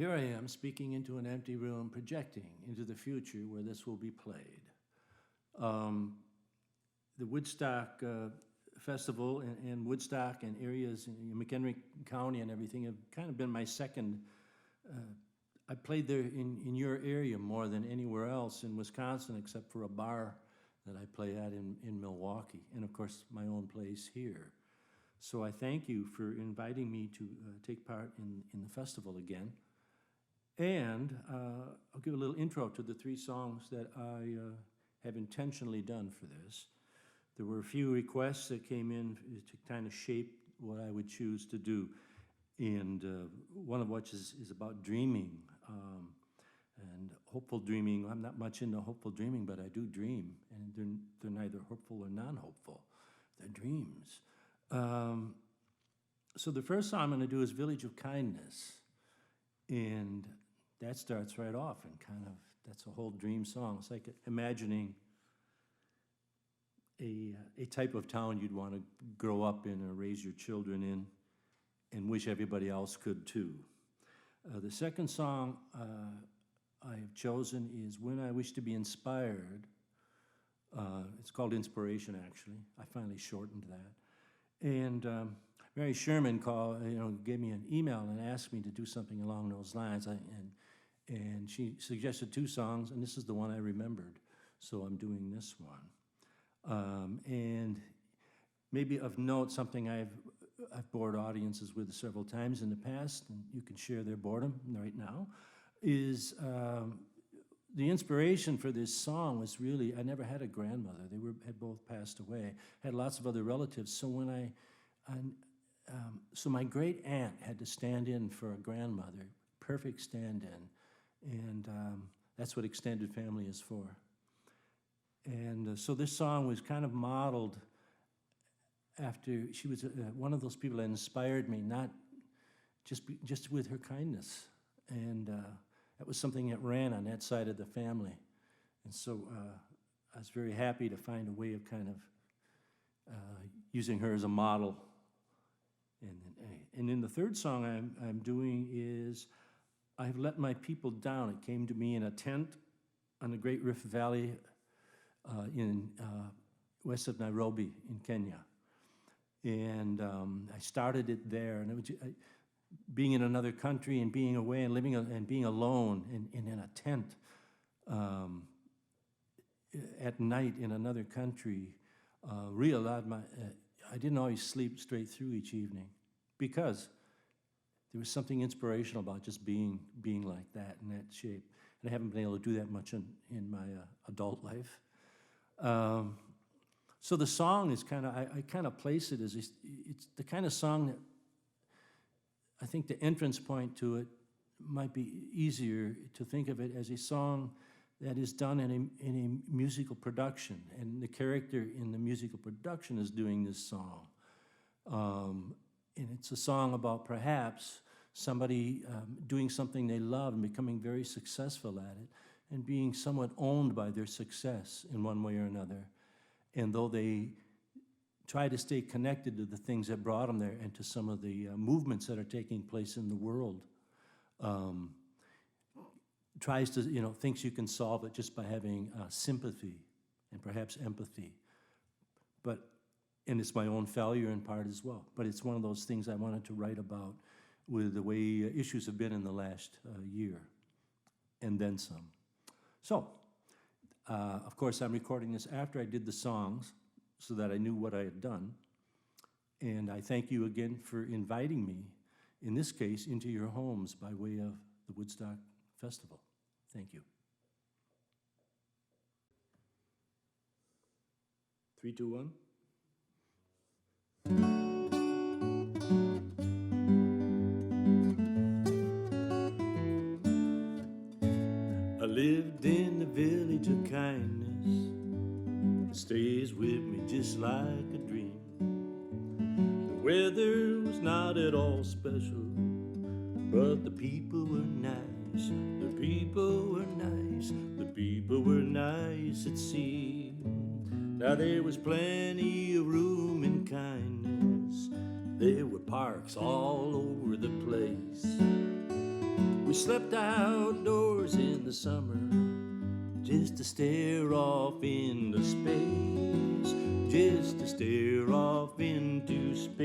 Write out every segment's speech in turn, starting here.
Here I am speaking into an empty room, projecting into the future where this will be played. The Woodstock Festival and Woodstock and areas in McHenry County and everything have kind of been my second. I played there in your area more than anywhere else in Wisconsin, except for a bar that I play at in Milwaukee, and of course my own place here. So I thank you for inviting me to take part in the festival again. And I'll give a little intro to the three songs that I have intentionally done for this. There were a few requests that came in to kind of shape what I would choose to do. And one of which is about dreaming and hopeful dreaming. I'm not much into hopeful dreaming, but I do dream. And they're neither hopeful or non-hopeful. They're dreams. So the first song I'm going to do is Village of Kindness. And that starts right off and kind of, that's a whole dream song. It's like imagining a type of town you'd want to grow up in or raise your children in and wish everybody else could too. The second song I have chosen is When I Wish to Be Inspired. It's called Inspiration, actually. I finally shortened that. And Mary Sherman gave me an email and asked me to do something along those lines. And she suggested two songs, and this is the one I remembered. So I'm doing this one. And maybe of note, something I've bored audiences with several times in the past, and you can share their boredom right now, is the inspiration for this song was really, I never had a grandmother. They had both passed away. I had lots of other relatives. So when so my great aunt had to stand in for a grandmother, perfect stand-in, and that's what extended family is for. And so this song was kind of modeled after she was one of those people that inspired me, not just with her kindness. And that was something that ran on that side of the family. And so I was very happy to find a way of kind of using her as a model. And then the third song I'm doing is I've Let My People Down. It came to me in a tent on the Great Rift Valley in west of Nairobi in Kenya. And I started it there, and it was being in another country and being away and living and being alone in a tent at night in another country. Realized I didn't always sleep straight through each evening because there was something inspirational about just being like that in that shape. And I haven't been able to do that much in my adult life. So the song is kind of, I kind of place it as it's the kind of song that I think the entrance point to it might be easier to think of it as a song that is done in a musical production, and the character in the musical production is doing this song. And it's a song about perhaps somebody doing something they love and becoming very successful at it and being somewhat owned by their success in one way or another. And though they try to stay connected to the things that brought them there and to some of the movements that are taking place in the world, tries to, thinks you can solve it just by having sympathy and perhaps empathy. And it's my own failure in part as well. But it's one of those things I wanted to write about with the way issues have been in the last year, and then some. So, of course, I'm recording this after I did the songs so that I knew what I had done. And I thank you again for inviting me, in this case, into your homes by way of the Woodstock Festival. Thank you. 3, 2, 1. I lived in the village of kindness. It stays with me just like a dream. The weather was not at all special, but the people were nice. The people were nice. The people were nice, it seemed. Now there was plenty of room in kindness. There were parks all over the place. We slept outdoors in the summer just to stare off into space, just to stare off into space.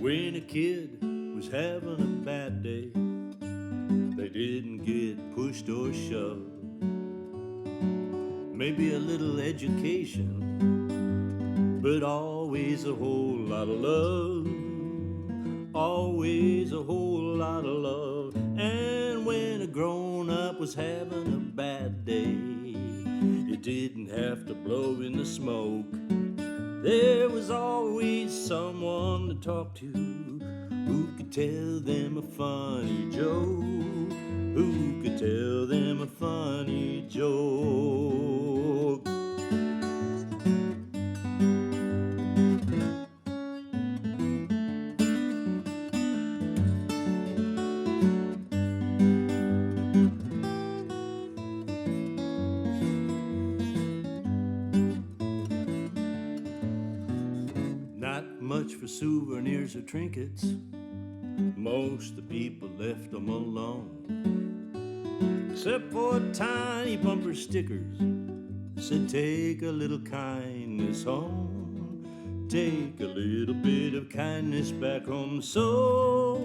When a kid was having a bad day, they didn't get pushed or shoved. Maybe a little education, but always a whole lot of love. Always a whole lot of love. And when a grown-up was having a bad day, you didn't have to blow in the smoke. There was always someone to talk to who could tell them a funny joke, who could tell them a funny joke. Much for souvenirs or trinkets, most the people left them alone, except for tiny bumper stickers that said take a little kindness home, take a little bit of kindness back home. So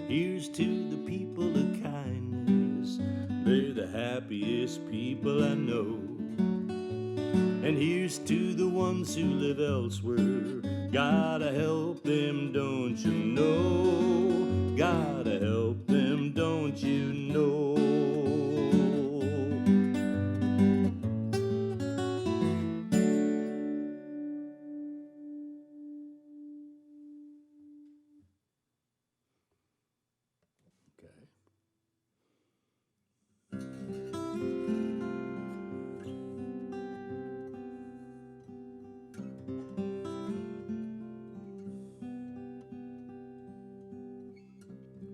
here's to the people of kindness, they're the happiest people I know. And here's to the ones who live elsewhere, gotta help them, don't you know? Gotta help them, don't you know?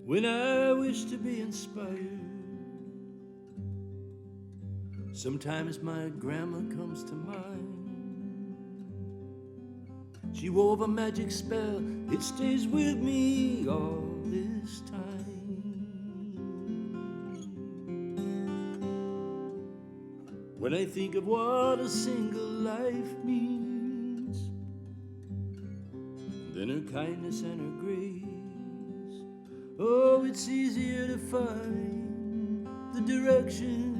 When I wish to be inspired, sometimes my grandma comes to mind. She wove a magic spell, it stays with me all this time. When I think of what a single life means, then her kindness and her grace, oh, it's easier to find the direction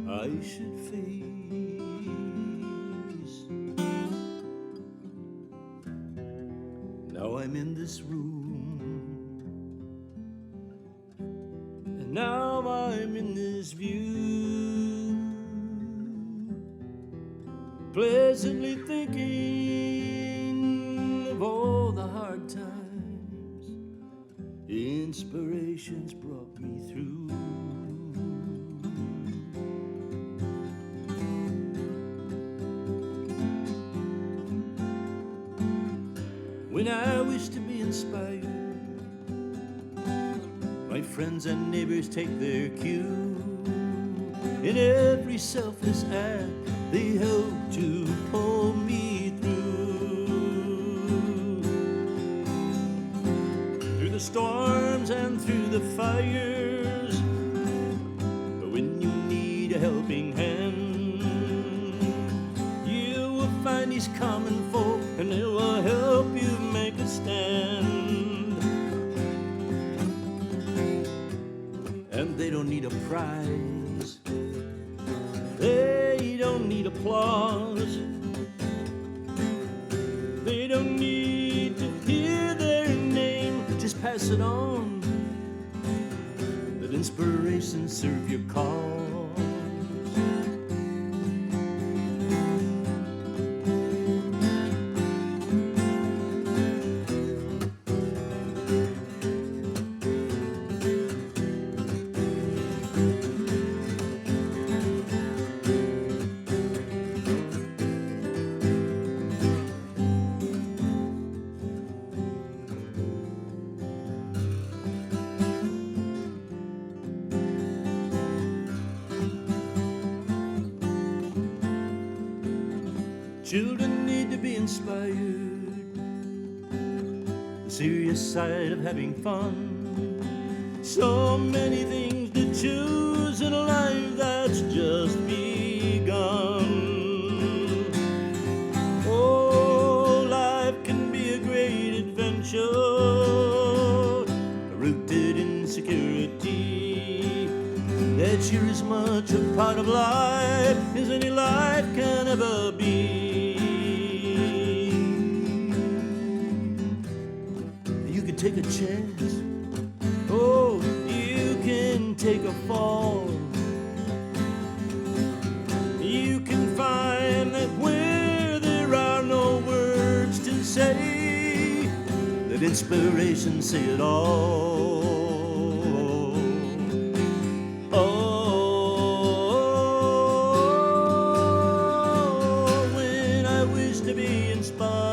I should face. Now I'm in this room, and now I'm in this view, pleasantly thinking of all the hard times inspirations brought me through. When I wish to be inspired, my friends and neighbors take their cue. In every selfless act, they help to pull me through the storms and through the fires. But when you need a helping hand, you will find these common folk, and they will help you make a stand. And they don't need a prize, they don't need applause, they don't need to hear their name. Just pass it on, let inspiration serve your cause. Children need to be inspired. The serious side of having fun. So many things to choose in a life that's just begun. Oh, life can be a great adventure, rooted in security. That you're as much a part of life as any life can ever be. You can take a chance. Oh, you can take a fall. You can find that where there are no words to say, that inspiration say it all. Oh, when I wish to be inspired.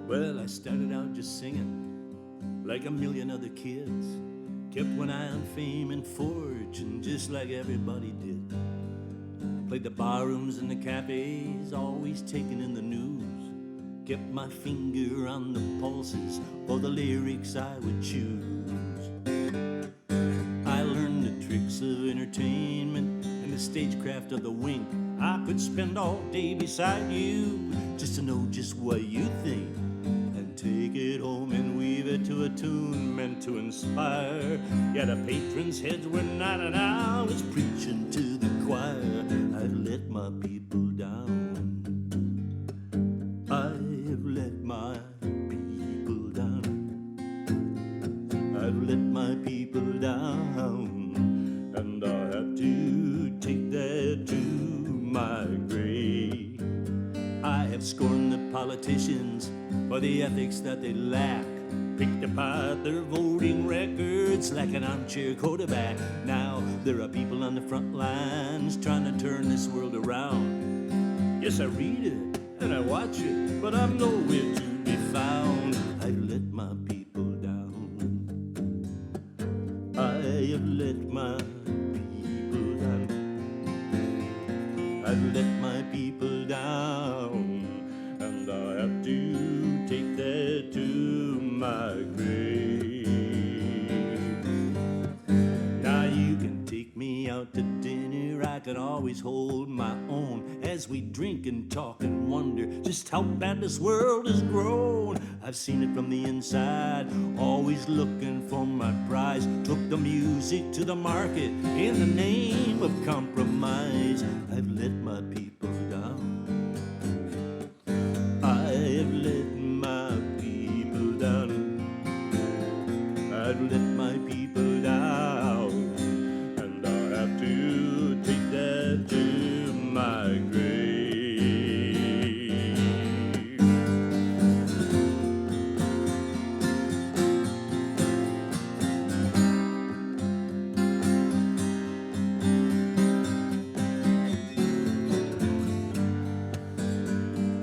Well, I started out just singing like a million other kids. Kept one eye on fame and fortune just like everybody did. Played the barrooms and the cafes, always taking in the news. Kept my finger on the pulses for the lyrics I would choose. I learned the tricks of entertainment and the stagecraft of the wink. I could spend all day beside you just to know just what you think. Take it home and weave it to a tune meant to inspire. Yeah, the patrons' heads were nodding, I was preaching to the choir. I've let my people down. I've let my people down. I've let my people down. And I have to take that to my grave. I have scorned the politicians for the ethics that they lack. Picked apart their voting records like an armchair quarterback. Now there are people on the front lines trying to turn this world around. Yes, I read it and I watch it, but I'm nowhere to be found. I've let my people down. I have let my people down. I've let my people down. And I have to take that to my grave. Now you can take me out to dinner, I can always hold my own as we drink and talk and wonder just how bad this world has grown. I've seen it from the inside, always looking for my prize. Took the music to the market in the name of compromise. I've let my people down. I've let my people down. I've let my people down. And I have to take that to my grave.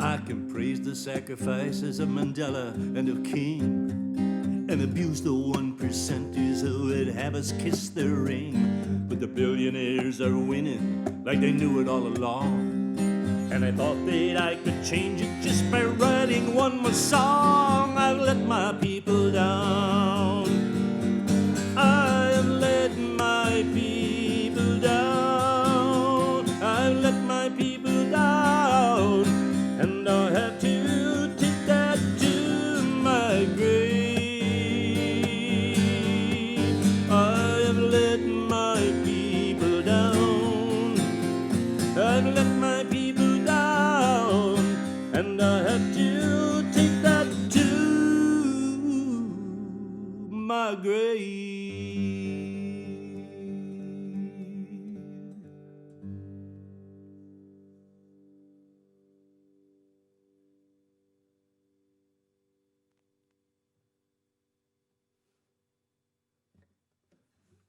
I can praise the sacrifices of Mandela and of King, and abuse the 1%ers who would have us kiss their ring. But the billionaires are winning like they knew it all along, and I thought that I could change it just by writing one more song. I've let my people down.